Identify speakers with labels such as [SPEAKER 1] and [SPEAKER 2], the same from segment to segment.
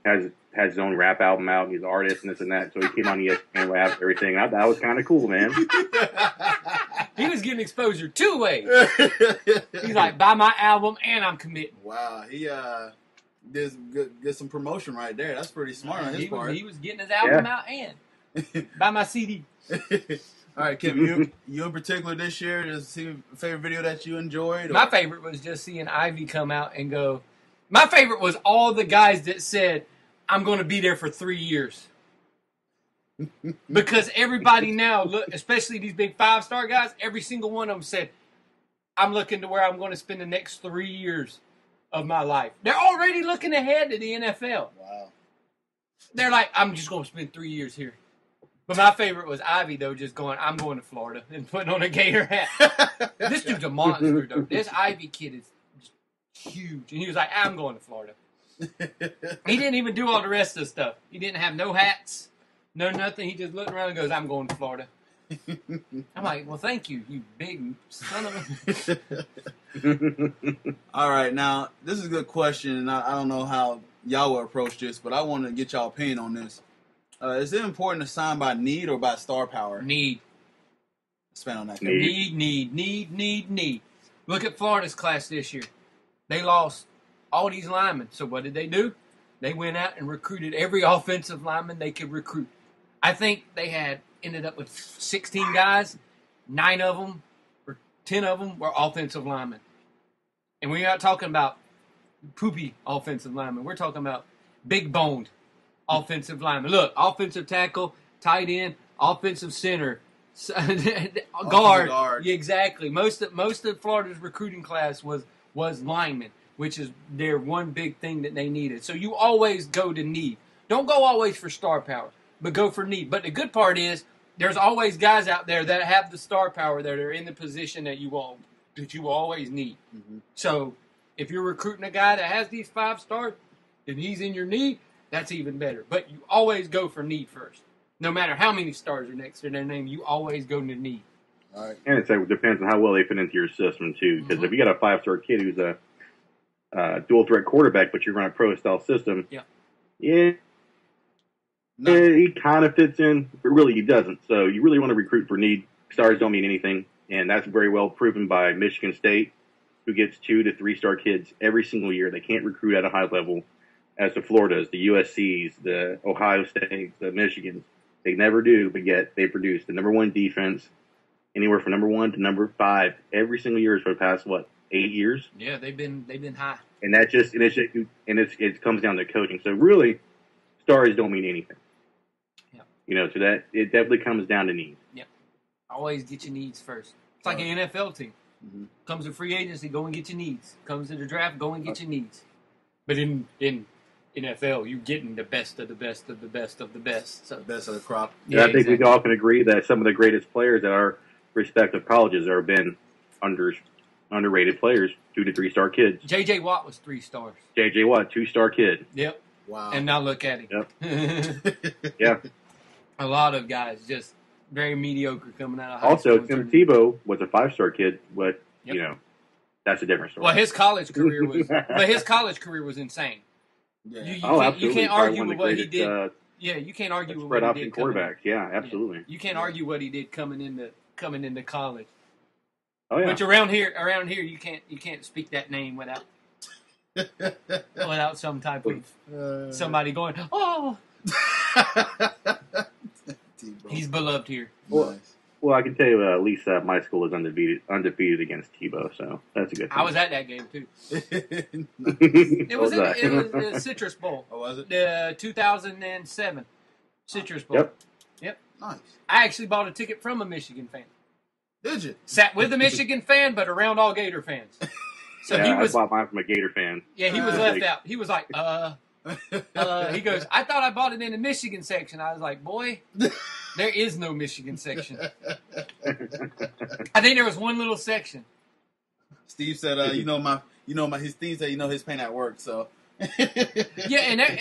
[SPEAKER 1] has his own rap album out. He's an artist and this and that. So he came on ESPN rap everything. That was kind of cool, man.
[SPEAKER 2] He was getting exposure 2 ways. He's like, buy my album and I'm committing.
[SPEAKER 3] Wow, he did some promotion right there. That's pretty smart on his part.
[SPEAKER 2] He was getting his album out and buy my CD.
[SPEAKER 3] All right, Kevin, you in particular this year, is a favorite video that you enjoyed? Or?
[SPEAKER 2] My favorite was just seeing Ivy come out and go. My favorite was all the guys that said, I'm going to be there for 3 years. Because everybody now, look, especially these big 5-star guys, every single one of them said, I'm looking to where I'm going to spend the next 3 years of my life. They're already looking ahead to the NFL.
[SPEAKER 3] Wow.
[SPEAKER 2] They're like, I'm just going to spend 3 years here. But my favorite was Ivy, though, just going, I'm going to Florida and putting on a Gator hat. This dude's a monster, though. This Ivy kid is huge. And he was like, I'm going to Florida. He didn't even do all the rest of the stuff. He didn't have no hats, no nothing. He just looked around and goes, I'm going to Florida. I'm like, well, thank you, you big son of a...
[SPEAKER 3] All right, now, this is a good question, and I don't know how y'all will approach this, but I want to get y'all opinion on this. Is it important to sign by need or by star power?
[SPEAKER 2] Need.
[SPEAKER 3] Spend on that.
[SPEAKER 2] Need. Look at Florida's class this year. They lost all these linemen. So what did they do? They went out and recruited every offensive lineman they could recruit. I think they ended up with 16 guys. 9 of them, or 10 of them, were offensive linemen. And we're not talking about poopy offensive linemen. We're talking about big-boned offensive linemen. Look, offensive tackle, tight end, offensive center, guard. Yeah, exactly. Most of Florida's recruiting class was linemen, which is their one big thing that they needed. So you always go to need. Don't go always for star power, but go for need. But the good part is there's always guys out there that have the star power that are in the position that you will always need. Mm-hmm. So if you're recruiting a guy that has these 5 stars and he's in your need, that's even better. But you always go for need first. No matter how many stars are next to their name, you always go to need.
[SPEAKER 3] All right.
[SPEAKER 1] And it depends on how well they fit into your system, too. Because if you got a 5-star kid who's a dual-threat quarterback, but you're running a pro-style system, he kind of fits in, but really he doesn't. So you really want to recruit for need. Stars don't mean anything. And that's very well proven by Michigan State, who gets 2 to 3-star kids every single year. They can't recruit at a high level. As the Floridas, the USCs, the Ohio States, the Michigans, they never do, but yet they produce the number 1 defense, anywhere from number 1 to number 5 every single year for the past 8 years.
[SPEAKER 2] Yeah, they've been high,
[SPEAKER 1] and it comes down to coaching. So really, stars don't mean anything. Yeah, so that it definitely comes down to needs.
[SPEAKER 2] Yep, always get your needs first. It's like an NFL team. Mm-hmm. Comes to free agency, go and get your needs. Comes to the draft, go and get your needs. But in NFL, you're getting the best of the best of the best of the best. So
[SPEAKER 3] best of the crop.
[SPEAKER 1] Yeah, I think we all can agree that some of the greatest players at our respective colleges have been underrated players, 2 to 3-star kids.
[SPEAKER 2] J.J. Watt was 3 stars.
[SPEAKER 1] J.J. Watt, 2-star kid.
[SPEAKER 2] Yep.
[SPEAKER 3] Wow.
[SPEAKER 2] And now look at him.
[SPEAKER 1] Yep. Yeah.
[SPEAKER 2] A lot of guys just very mediocre coming out of high
[SPEAKER 1] school.
[SPEAKER 2] Also,
[SPEAKER 1] Tim Tebow was a 5-star kid, but, that's a different story.
[SPEAKER 2] Well, his college career was insane.
[SPEAKER 3] Yeah.
[SPEAKER 1] Absolutely.
[SPEAKER 2] You can't argue with what he did. You can't argue with what he did.
[SPEAKER 1] Spread option quarterbacks. Yeah, absolutely.
[SPEAKER 2] You can't argue what he did coming into college.
[SPEAKER 1] Oh yeah.
[SPEAKER 2] Which around here you can't speak that name without some type of somebody going, oh. He's beloved here.
[SPEAKER 1] Well, I can tell you at least my school is undefeated against Tebow, so that's a good thing.
[SPEAKER 2] I was at that game, too. It was the Citrus Bowl.
[SPEAKER 3] Oh, was it?
[SPEAKER 2] The 2007 Citrus Bowl. Yep.
[SPEAKER 3] Nice.
[SPEAKER 2] I actually bought a ticket from a Michigan fan.
[SPEAKER 3] Did you?
[SPEAKER 2] Sat with a Michigan fan, but around all Gator fans. So
[SPEAKER 1] I bought mine from a Gator fan.
[SPEAKER 2] Yeah, he was left out. He was like, he goes, I thought I bought it in the Michigan section. I was like, boy, there is no Michigan section. I think there was one little section.
[SPEAKER 3] Steve said, Steve said, his pain at work, so.
[SPEAKER 2] Yeah,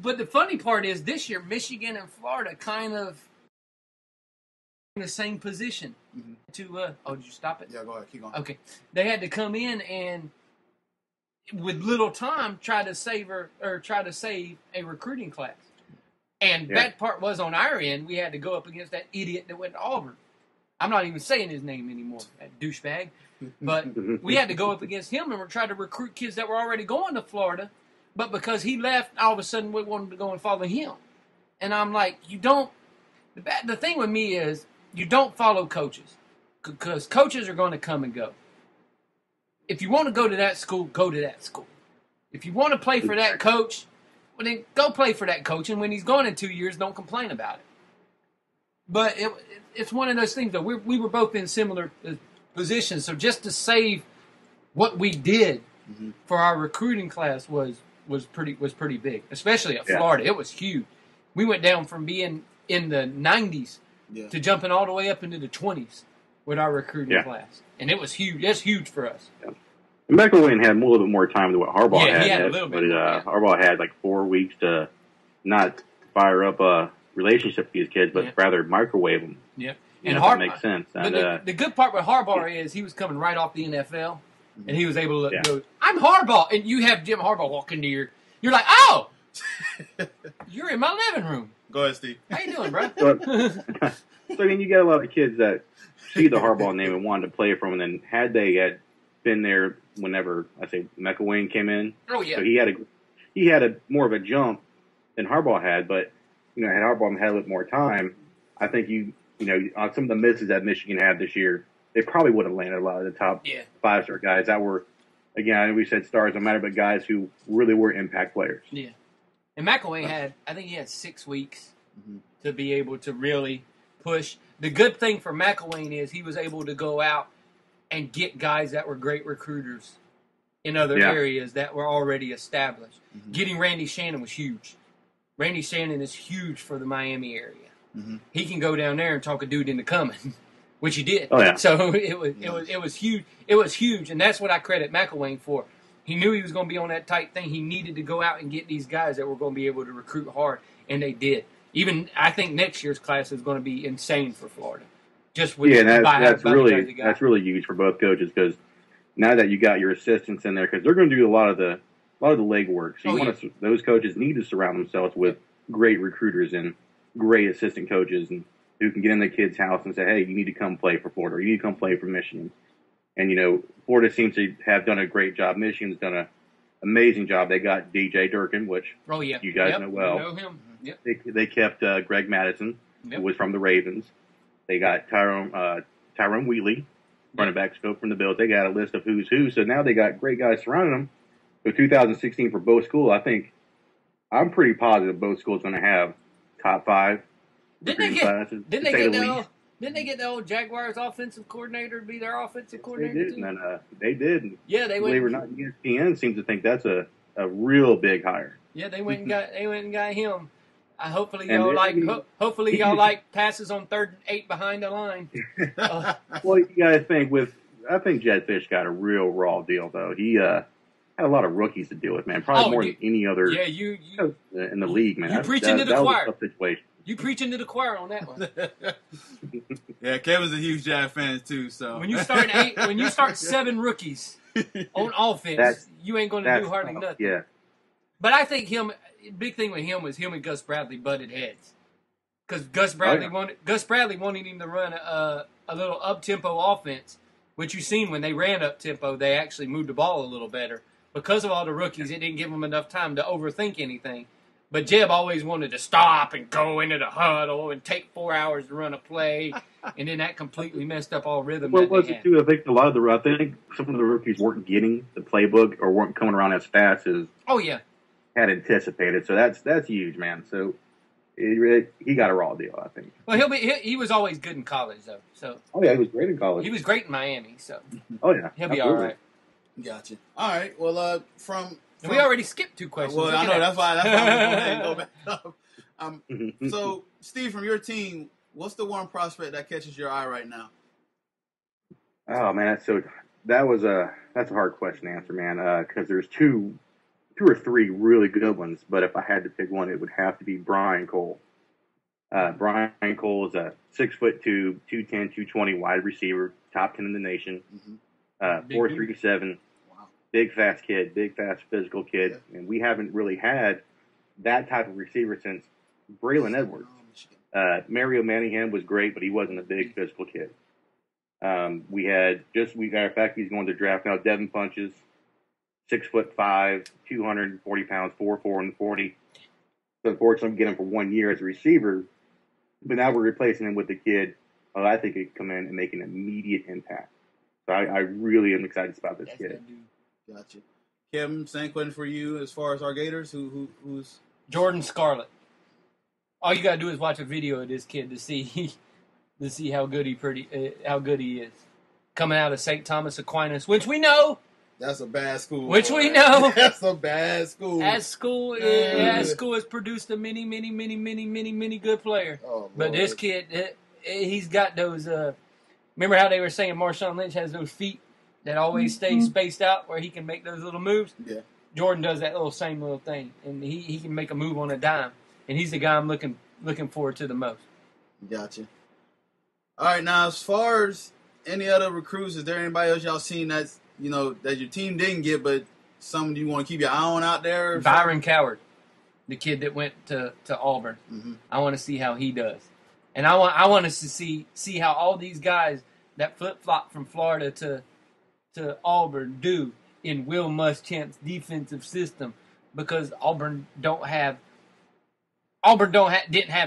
[SPEAKER 2] but the funny part is this year, Michigan and Florida kind of in the same position. Mm-hmm. Did you stop it?
[SPEAKER 3] Yeah, go ahead, keep going.
[SPEAKER 2] Okay. They had to come in and with little time, try to save a recruiting class. And that part was on our end. We had to go up against that idiot that went to Auburn. I'm not even saying his name anymore, that douchebag. But we had to go up against him and we're trying to recruit kids that were already going to Florida. But because he left, all of a sudden we wanted to go and follow him. And I'm like, you don't. The thing with me is you don't follow coaches because coaches are going to come and go. If you want to go to that school, go to that school. If you want to play for that coach, well, then go play for that coach. And when he's gone in 2 years, don't complain about it. But it's one of those things, though. We were both in similar positions. So just to save what we did for our recruiting class was pretty big, especially at Florida. It was huge. We went down from being in the 90s to jumping all the way up into the 20s with our recruiting class. And it was huge. That's huge for us. Yeah.
[SPEAKER 1] McElwain had a little bit more time than what Harbaugh had.
[SPEAKER 2] Yeah, he had a little bit.
[SPEAKER 1] But Harbaugh had like 4 weeks to not fire up a relationship with these kids, but rather microwave them.
[SPEAKER 2] Yeah.
[SPEAKER 1] And Harbaugh makes sense.
[SPEAKER 2] And, the good part with Harbaugh is he was coming right off the NFL, and he was able to go, I'm Harbaugh. And you have Jim Harbaugh walk into you're like, oh, you're in my living room.
[SPEAKER 3] Go ahead, Steve.
[SPEAKER 2] How you doing, bro?
[SPEAKER 1] So, I mean, you get a lot of kids that see the Harbaugh name and wanted to play for him, and then had they had been there whenever, I say, McElwain came in.
[SPEAKER 2] Oh, yeah.
[SPEAKER 1] So he had a more of a jump than Harbaugh had, but, had Harbaugh had a little more time, I think on some of the misses that Michigan had this year, they probably would have landed a lot of the top 5-star guys that were, again, I know we said stars, no matter, but guys who really were impact players.
[SPEAKER 2] Yeah. And McElwain had 6 weeks to be able to really push. The good thing for McElwain is he was able to go out and get guys that were great recruiters in other areas that were already established. Getting Randy Shannon was huge. Randy Shannon is huge for the Miami area. He can go down there and talk a dude into coming, which he did.
[SPEAKER 1] Oh, yeah.
[SPEAKER 2] So it was huge. It was huge, and that's what I credit McElwain for. He knew he was going to be on that tight thing. He needed to go out and get these guys that were going to be able to recruit hard, and they did. Even I think next year's class is going to be insane for Florida. Just with
[SPEAKER 1] that's really huge for both coaches because now that you got your assistants in there, because they're going to do a lot of the legwork. So those coaches need to surround themselves with great recruiters and great assistant coaches and who can get in the kid's house and say, hey, you need to come play for Florida, or you need to come play for Michigan. And, Florida seems to have done a great job. Michigan's done an amazing job. They got DJ Durkin, which you guys know well.
[SPEAKER 2] Know him. Yep.
[SPEAKER 1] They kept Greg Madison, who was from the Ravens. They got Tyrone Wheatley, running back scope from the Bills. They got a list of who's who. So now they got great guys surrounding them. So 2016 for both schools, I'm pretty positive both schools going to have top 5 classes.
[SPEAKER 2] Didn't they get the old Jaguars offensive coordinator to be their offensive coordinator?
[SPEAKER 1] They did. And, they did.
[SPEAKER 2] Yeah, they went.
[SPEAKER 1] Believe it or not, ESPN seems to think that's a real big hire.
[SPEAKER 2] Yeah, they went and got him. Hopefully y'all like passes on 3rd and 8 behind the line.
[SPEAKER 1] Well, you got to think I think Jed Fish got a real raw deal though. He had a lot of rookies to deal with, man. Probably more than any other.
[SPEAKER 2] Yeah, you
[SPEAKER 1] in the league, man.
[SPEAKER 2] You preaching to the choir.
[SPEAKER 1] Was a tough situation.
[SPEAKER 2] You preaching to the choir on that one.
[SPEAKER 3] Yeah, Kevin's a huge Jag fan too. So
[SPEAKER 2] when you start 7 rookies on offense, you ain't going to do hardly nothing.
[SPEAKER 1] Yeah.
[SPEAKER 2] But I think big thing with him was him and Gus Bradley butted heads. Because Gus Bradley wanted him to run a little up-tempo offense, which you've seen when they ran up-tempo, they actually moved the ball a little better. Because of all the rookies, it didn't give them enough time to overthink anything. But Jeb always wanted to stop and go into the huddle and take 4 hours to run a play, and then that completely messed up all rhythm.
[SPEAKER 1] Well, was it too? I think some of the rookies weren't getting the playbook or weren't coming around as fast as had anticipated. So that's huge, man. So he got a raw deal, I think.
[SPEAKER 2] Well, he was always good in college though. So
[SPEAKER 1] he was great in college.
[SPEAKER 2] He was great in Miami. So
[SPEAKER 1] he'll
[SPEAKER 2] be all right.
[SPEAKER 3] Gotcha. All right. Well,
[SPEAKER 2] we already skipped 2 questions.
[SPEAKER 3] Well, I know that's why I'm going to go ahead and go back up. So, Steve, from your team, what's the one prospect that catches your eye right now?
[SPEAKER 1] Oh man, that's a hard question to answer, man. Because there's two or three really good ones, but if I had to pick one, it would have to be Brian Cole. Brian Cole is a 6'2", 210, 220 wide receiver, top 10 in the nation. 4.37. Wow. Big, fast kid, big, fast, physical kid. Yeah. And we haven't really had that type of receiver since Braylon Edwards. Mario Manningham was great, but he wasn't a big physical kid. We had matter of fact, he's going to draft now. Devin Punches, 6'5", 240 pounds, 4'4" and 40. So unfortunately, we get him for 1 year as a receiver, but now we're replacing him with a kid. Well, I think he could come in and make an immediate impact. So I really am excited about this kid.
[SPEAKER 3] Gotcha. Kevin, same question for you as far as our Gators. Who's
[SPEAKER 2] Jordan Scarlett? All you gotta do is watch a video of this kid to see how good he is. Coming out of St. Thomas Aquinas, which we know.
[SPEAKER 3] That's a bad school.
[SPEAKER 2] Which we know.
[SPEAKER 3] That's a bad school.
[SPEAKER 2] That school has produced a many good players.
[SPEAKER 3] Oh,
[SPEAKER 2] but this kid, he's got those. Remember how they were saying Marshawn Lynch has those feet that always stay spaced out where he can make those little moves?
[SPEAKER 3] Yeah.
[SPEAKER 2] Jordan does that same little thing, and he can make a move on a dime. And he's the guy I'm looking forward to the most.
[SPEAKER 3] Gotcha. All right, now as far as any other recruits, is there anybody else y'all seen that's that your team didn't get, but some you want to keep your eye on out there?
[SPEAKER 2] Byron Coward, the kid that went to Auburn.
[SPEAKER 3] Mm-hmm.
[SPEAKER 2] I want to see how he does, and I want us to see how all these guys that flip flop from Florida to Auburn do in Will Muschamp's defensive system, because Auburn didn't have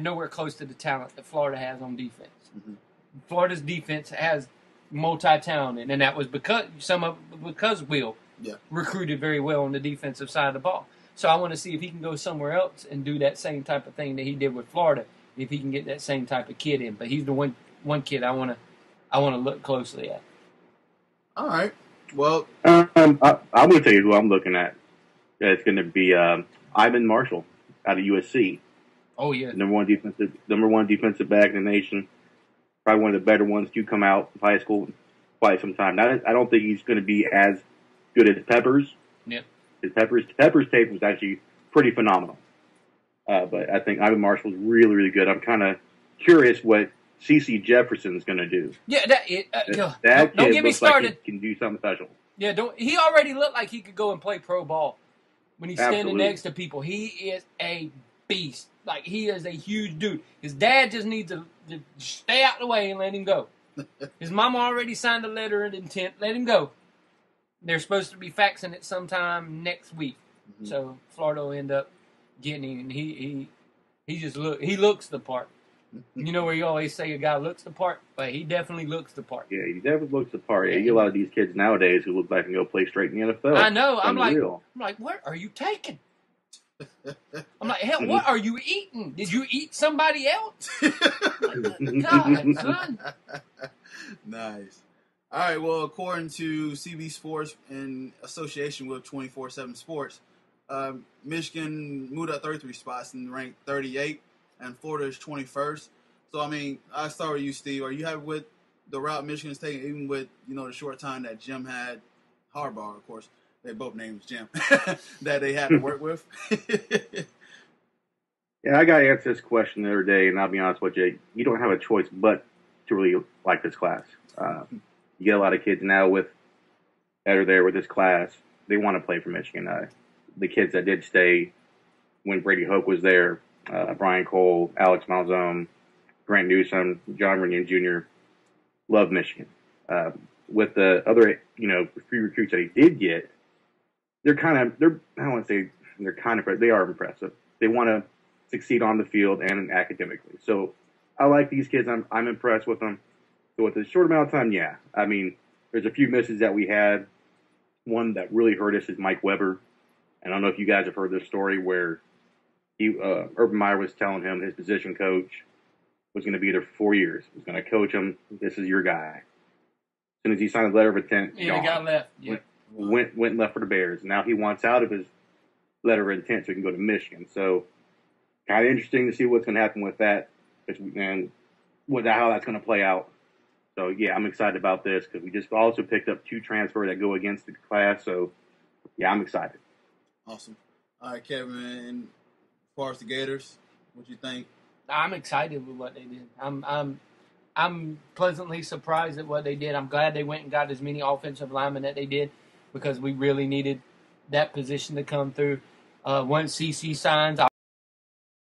[SPEAKER 2] nowhere close to the talent that Florida has on defense.
[SPEAKER 3] Mm-hmm.
[SPEAKER 2] Florida's defense has multi-talented, and that was because Will recruited very well on the defensive side of the ball. So I want to see if he can go somewhere else and do that same type of thing that he did with Florida, if he can get that same type of kid in. But he's the one kid I want to look closely at.
[SPEAKER 3] All right. Well,
[SPEAKER 1] I'm going to tell you who I'm looking at. It's going to be Ivan Marshall out of USC.
[SPEAKER 2] Oh yeah,
[SPEAKER 1] number one defensive back in the nation. Probably one of the better ones to come out of high school in quite some time. Now, I don't think he's going to be as good as Peppers.
[SPEAKER 2] Yep.
[SPEAKER 1] Peppers tape was actually pretty phenomenal. But I think Ivan Marshall's really, really good. I'm kind of curious what C.C. Jefferson's going to do.
[SPEAKER 2] Yeah,
[SPEAKER 1] that
[SPEAKER 2] don't
[SPEAKER 1] kid
[SPEAKER 2] get me
[SPEAKER 1] looks
[SPEAKER 2] started.
[SPEAKER 1] Like he can do something special.
[SPEAKER 2] Yeah, he already looked like he could go and play pro ball when he's standing next to people. He is a beast. Like, he is a huge dude. His dad just needs to stay out the way and let him go. His mama already signed a letter of intent. Let him go. They're supposed to be faxing it sometime next week. Mm-hmm. So Florida will end up getting him. And he looks the part. You know where you always say a guy looks the part? But he definitely looks the part.
[SPEAKER 1] Yeah, he definitely looks the part. Yeah, you get a lot of these kids nowadays who look like they can go play straight in the NFL.
[SPEAKER 2] I know. I'm like, what are you taking? I'm like, hell, what are you eating? Did you eat somebody else? God, son.
[SPEAKER 3] Nice. All right, well, according to CB Sports in association with 24/7 Sports, Michigan moved up 33 spots and ranked 38, and Florida is 21st. So, I mean, I'll start with you, Steve. Are you happy with the route Michigan's taking, even with, the short time that Jim had, Harbaugh, of course, they both names Jim, that they had to work with?
[SPEAKER 1] Yeah, I got to answer this question the other day, and I'll be honest with you. You don't have a choice but to really like this class. You get a lot of kids now that are there with this class. They want to play for Michigan. The kids that did stay when Brady Hoke was there, Brian Cole, Alex Malzone, Grant Newsome, John Runyon Jr., love Michigan. With the other, few recruits that he did get, they are impressive. They want to succeed on the field and academically. So I like these kids. I'm impressed with them. So with a short amount of time, yeah. I mean, there's a few misses that we had. One that really hurt us is Mike Weber. And I don't know if you guys have heard this story where Urban Meyer was telling him his position coach was going to be there for 4 years. He was going to coach him. This is your guy. As soon as he signed a letter of intent,
[SPEAKER 2] he got left. Yeah.
[SPEAKER 1] Went and left for the Bears. Now he wants out of his letter of intent so he can go to Michigan. So kind of interesting to see what's going to happen with that and how that's going to play out. So, yeah, I'm excited about this because we just also picked up 2 transfers that go against the class. So, yeah, I'm excited.
[SPEAKER 3] Awesome. All right, Kevin, and as far as the Gators, what you think?
[SPEAKER 2] I'm excited with what they did. I'm pleasantly surprised at what they did. I'm glad they went and got as many offensive linemen that they did. because we really needed that position to come through. Once CC signs,